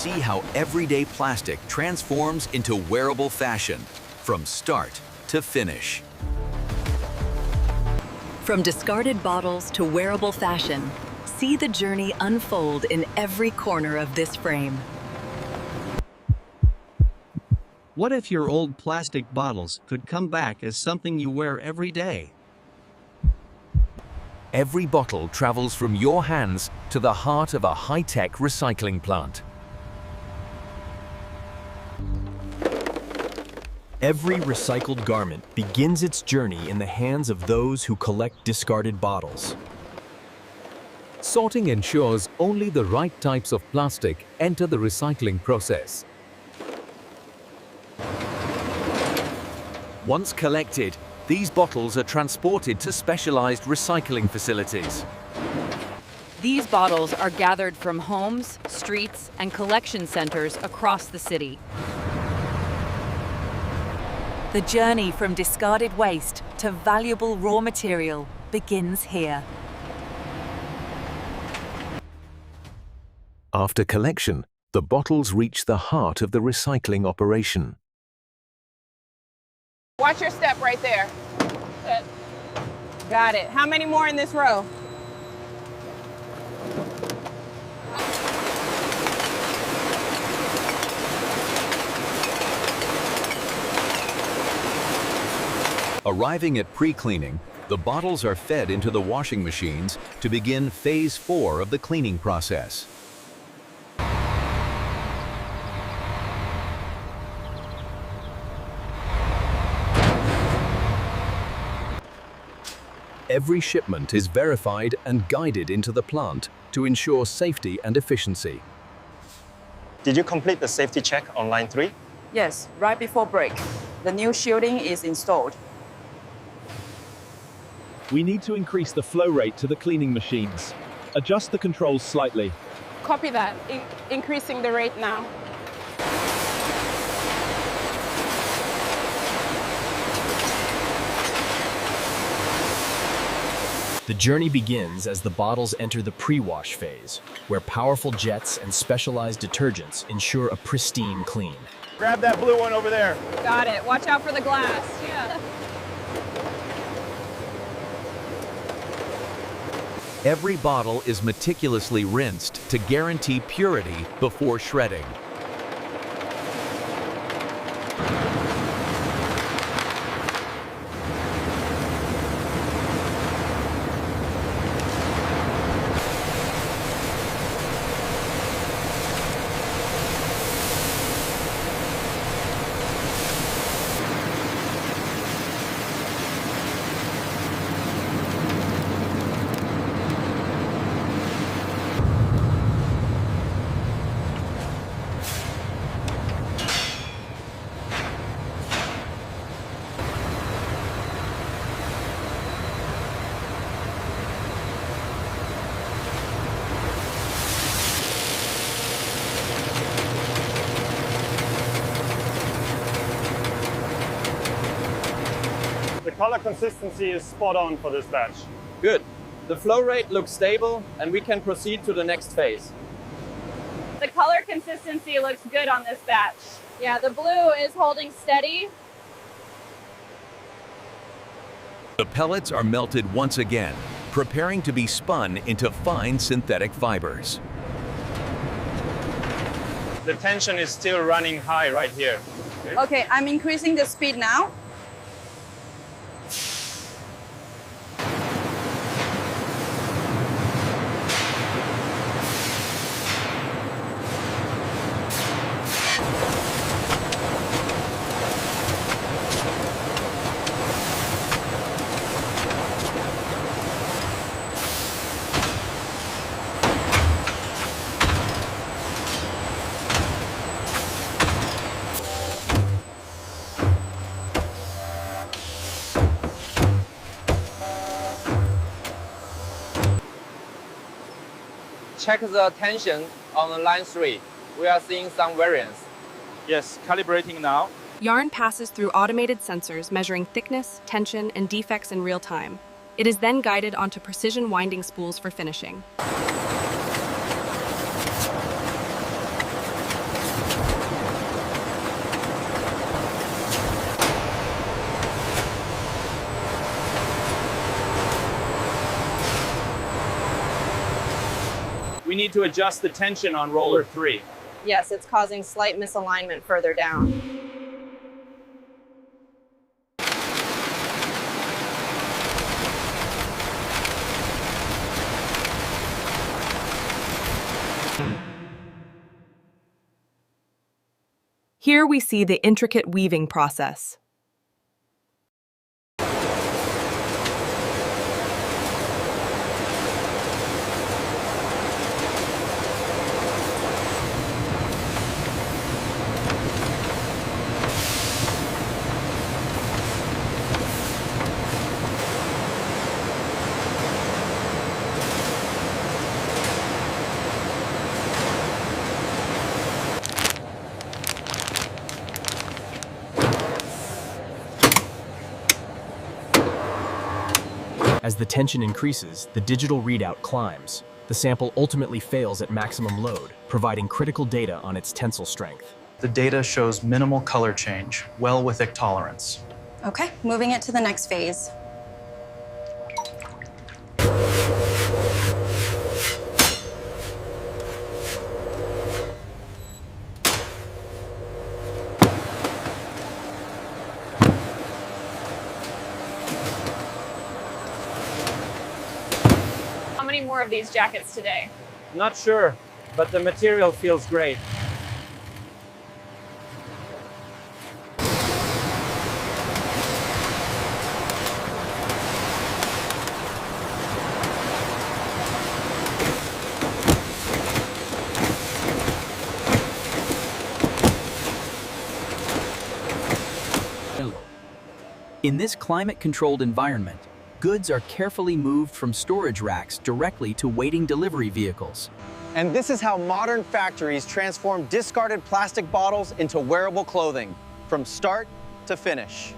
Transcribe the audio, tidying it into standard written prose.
See how everyday plastic transforms into wearable fashion, from start to finish. From discarded bottles to wearable fashion, see the journey unfold in every corner of this frame. What if your old plastic bottles could come back as something you wear every day? Every bottle travels from your hands to the heart of a high-tech recycling plant. Every recycled garment begins its journey in the hands of those who collect discarded bottles. Sorting ensures only the right types of plastic enter the recycling process. Once collected, these bottles are transported to specialized recycling facilities. These bottles are gathered from homes, streets, and collection centers across the city. The journey from discarded waste to valuable raw material begins here. After collection, the bottles reach the heart of the recycling operation. Watch your step right there. Got it. How many more in this row? Arriving at pre-cleaning, the bottles are fed into the washing machines to begin phase 4 of the cleaning process. Every shipment is verified and guided into the plant to ensure safety and efficiency. Did you complete the safety check on line 3? Yes, right before break. The new shielding is installed. We need to increase the flow rate to the cleaning machines. Adjust the controls slightly. Copy that. Increasing the rate now. The journey begins as the bottles enter the pre-wash phase, where powerful jets and specialized detergents ensure a pristine clean. Grab that blue one over there. Got it. Watch out for the glass. Yeah. Every bottle is meticulously rinsed to guarantee purity before shredding. The color consistency is spot on for this batch. Good. The flow rate looks stable and we can proceed to the next phase. The color consistency looks good on this batch. Yeah, the blue is holding steady. The pellets are melted once again, preparing to be spun into fine synthetic fibers. The tension is still running high right here. Okay, I'm increasing the speed now. Check the tension on line 3. We are seeing some variance. Yes, calibrating now. Yarn passes through automated sensors measuring thickness, tension, and defects in real time. It is then guided onto precision winding spools for finishing. need to adjust the tension on roller 3. Yes, it's causing slight misalignment further down. Here we see the intricate weaving process. As the tension increases, the digital readout climbs. The sample ultimately fails at maximum load, providing critical data on its tensile strength. The data shows minimal color change, well with ick tolerance. Okay, moving it to the next phase. How many more of these jackets today? Not sure, but the material feels great. In this climate-controlled environment, goods are carefully moved from storage racks directly to waiting delivery vehicles. And this is how modern factories transform discarded plastic bottles into wearable clothing, from start to finish.